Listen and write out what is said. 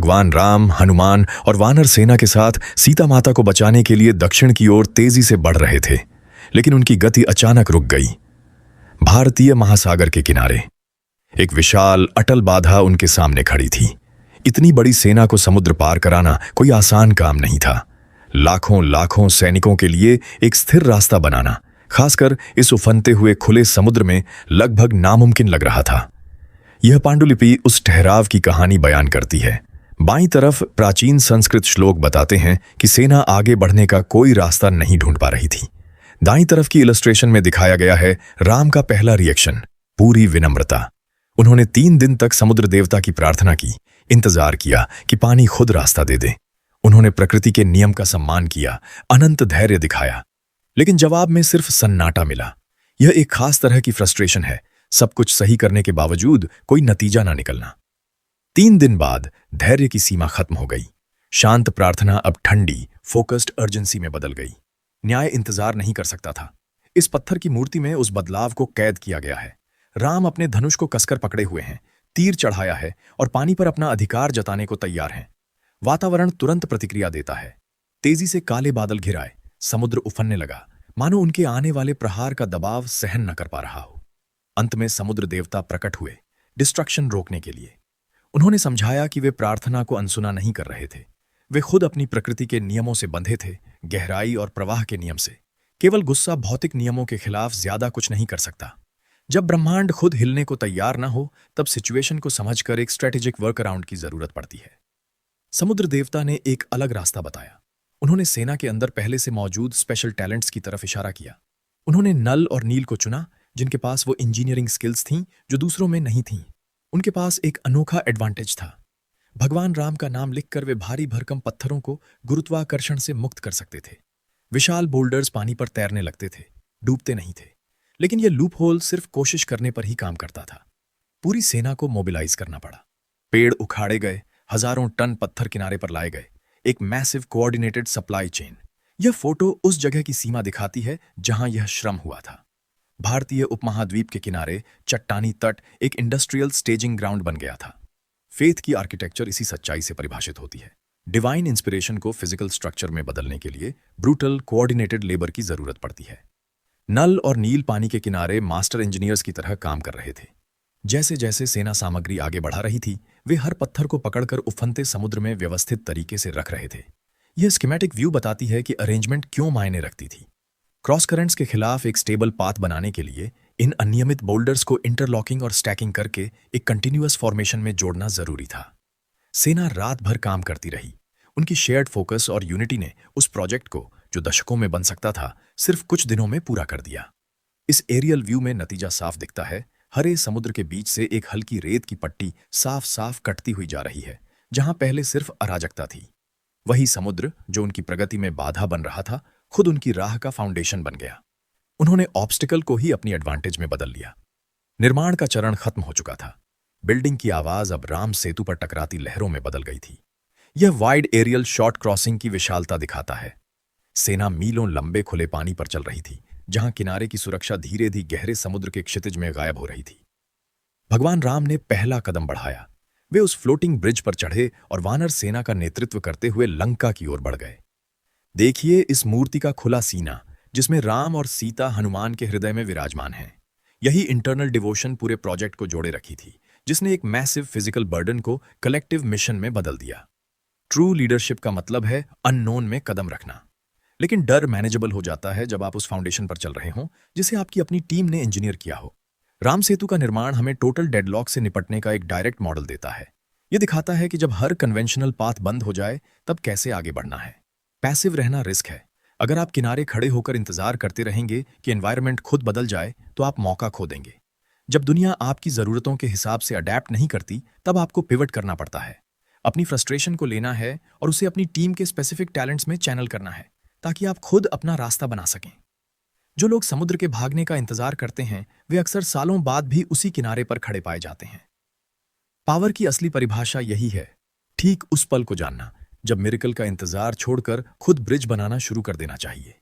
भगवान राम, हनुमान और वानर सेना के साथ सीता माता को बचाने के लिए दक्षिण की ओर तेजी से बढ़ रहे थे, लेकिन उनकी गति अचानक रुक गई। भारतीय महासागर के किनारे एक विशाल अटल बाधा उनके सामने खड़ी थी। इतनी बड़ी सेना को समुद्र पार कराना कोई आसान काम नहीं था। लाखों लाखों सैनिकों के लिए एक स्थिर रास्ता बनाना, खासकर इस उफनते हुए खुले समुद्र में, लगभग नामुमकिन लग रहा था। यह पांडुलिपि उस ठहराव की कहानी बयान करती है। बाईं तरफ प्राचीन संस्कृत श्लोक बताते हैं कि सेना आगे बढ़ने का कोई रास्ता नहीं ढूंढ पा रही थी। दाईं तरफ की इलस्ट्रेशन में दिखाया गया है राम का पहला रिएक्शन, पूरी विनम्रता। उन्होंने 3 दिन तक समुद्र देवता की प्रार्थना की, इंतजार किया कि पानी खुद रास्ता दे दे। उन्होंने प्रकृति के नियम का सम्मान किया, अनंत धैर्य दिखाया, लेकिन जवाब में सिर्फ सन्नाटा मिला। यह एक खास तरह की फ्रस्ट्रेशन है, सब कुछ सही करने के बावजूद कोई नतीजा ना निकलना। 3 दिन बाद धैर्य की सीमा खत्म हो गई। शांत प्रार्थना अब ठंडी, फोकस्ड अर्जेंसी में बदल गई। न्याय इंतजार नहीं कर सकता था। इस पत्थर की मूर्ति में उस बदलाव को कैद किया गया है। राम अपने धनुष को कसकर पकड़े हुए हैं, तीर चढ़ाया है और पानी पर अपना अधिकार जताने को तैयार हैं। वातावरण तुरंत प्रतिक्रिया देता है। तेजी से काले बादल घिर आए, समुद्र उफनने लगा, मानो उनके आने वाले प्रहार का दबाव सहन न कर पा रहा हो। अंत में समुद्र देवता प्रकट हुए, डिस्ट्रक्शन रोकने के लिए। उन्होंने समझाया कि वे प्रार्थना को अनसुना नहीं कर रहे थे। वे खुद अपनी प्रकृति के नियमों से बंधे थे, गहराई और प्रवाह के नियम से। केवल गुस्सा भौतिक नियमों के खिलाफ ज्यादा कुछ नहीं कर सकता। जब ब्रह्मांड खुद हिलने को तैयार न हो, तब सिचुएशन को समझकर एक स्ट्रेटेजिक वर्क अराउंड की जरूरत पड़ती है। समुद्र देवता ने एक अलग रास्ता बताया। उन्होंने सेना के अंदर पहले से मौजूद स्पेशल टैलेंट्स की तरफ इशारा किया। उन्होंने नल और नील को चुना, जिनके पास वो इंजीनियरिंग स्किल्स थीं जो दूसरों में नहीं थीं। उनके पास एक अनोखा एडवांटेज था। भगवान राम का नाम लिखकर वे भारी भरकम पत्थरों को गुरुत्वाकर्षण से मुक्त कर सकते थे। विशाल बोल्डर्स पानी पर तैरने लगते थे, डूबते नहीं थे। लेकिन यह लूप होल सिर्फ कोशिश करने पर ही काम करता था। पूरी सेना को मोबिलाइज करना पड़ा। पेड़ उखाड़े गए, हजारों टन पत्थर किनारे पर लाए गए, एक मैसिव कोऑर्डिनेटेड सप्लाई चेन। यह फोटो उस जगह की सीमा दिखाती है जहां यह श्रम हुआ था। भारतीय उपमहाद्वीप के किनारे चट्टानी तट एक इंडस्ट्रियल स्टेजिंग ग्राउंड बन गया था। फेथ की आर्किटेक्चर इसी सच्चाई से परिभाषित होती है। डिवाइन इंस्पिरेशन को फिजिकल स्ट्रक्चर में बदलने के लिए ब्रूटल कोऑर्डिनेटेड लेबर की जरूरत पड़ती है। नल और नील पानी के किनारे मास्टर इंजीनियर्स की तरह काम कर रहे थे। जैसे जैसे सेना सामग्री आगे बढ़ा रही थी, वे हर पत्थर को पकड़कर उफनते समुद्र में व्यवस्थित तरीके से रख रहे थे। यह स्कीमेटिक व्यू बताती है कि अरेंजमेंट क्यों मायने रखती थी। क्रॉस करंट्स के खिलाफ एक स्टेबल पाथ बनाने के लिए इन अनियमित बोल्डर्स को इंटरलॉकिंग और स्टैकिंग करके एक कंटिन्यूअस फॉर्मेशन में जोड़ना जरूरी था। सेना रात भर काम करती रही। उनकी शेयर्ड फोकस और यूनिटी ने उस प्रोजेक्ट को, जो दशकों में बन सकता था, सिर्फ कुछ दिनों में पूरा कर दिया। इस एरियल व्यू में नतीजा साफ दिखता है। हरे समुद्र के बीच से एक हल्की रेत की पट्टी साफ साफ कटती हुई जा रही है, जहां पहले सिर्फ अराजकता थी। वही समुद्र जो उनकी प्रगति में बाधा बन रहा था, खुद उनकी राह का फाउंडेशन बन गया। उन्होंने ऑब्स्टिकल को ही अपनी एडवांटेज में बदल लिया। निर्माण का चरण खत्म हो चुका था। बिल्डिंग की आवाज अब राम सेतु पर टकराती लहरों में बदल गई थी। यह वाइड एरियल शॉर्ट क्रॉसिंग की विशालता दिखाता है। सेना मीलों लंबे खुले पानी पर चल रही थी, जहां किनारे की सुरक्षा धीरे धीरे गहरे समुद्र के क्षितिज में गायब हो रही थी। भगवान राम ने पहला कदम बढ़ाया। वे उस फ्लोटिंग ब्रिज पर चढ़े और वानर सेना का नेतृत्व करते हुए लंका की ओर बढ़ गए। देखिए इस मूर्ति का खुला सीना, जिसमें राम और सीता हनुमान के हृदय में विराजमान हैं। यही इंटरनल डिवोशन पूरे प्रोजेक्ट को जोड़े रखी थी, जिसने एक मैसिव फिजिकल बर्डन को कलेक्टिव मिशन में बदल दिया। ट्रू लीडरशिप का मतलब है अननोन में कदम रखना। लेकिन डर मैनेजेबल हो जाता है जब आप उस फाउंडेशन पर चल रहे हों जिसे आपकी अपनी टीम ने इंजीनियर किया हो। राम सेतु का निर्माण हमें टोटल डेडलॉक से निपटने का एक डायरेक्ट मॉडल देता है। यह दिखाता है कि जब हर कन्वेंशनल पाथ बंद हो जाए, तब कैसे आगे बढ़ना है। पैसिव रहना रिस्क है। अगर आप किनारे खड़े होकर इंतजार करते रहेंगे कि एनवायरनमेंट खुद बदल जाए, तो आप मौका खो देंगे। जब दुनिया आपकी जरूरतों के हिसाब से अडैप्ट नहीं करती, तब आपको पिवट करना पड़ता है। अपनी फ्रस्ट्रेशन को लेना है और उसे अपनी टीम के स्पेसिफिक टैलेंट्स में चैनल करना है, ताकि आप खुद अपना रास्ता बना सकें। जो लोग समुद्र के भागने का इंतजार करते हैं, वे अक्सर सालों बाद भी उसी किनारे पर खड़े पाए जाते हैं। पावर की असली परिभाषा यही है, ठीक उस पल को जानना जब मिरेकल का इंतजार छोड़कर खुद ब्रिज बनाना शुरू कर देना चाहिए।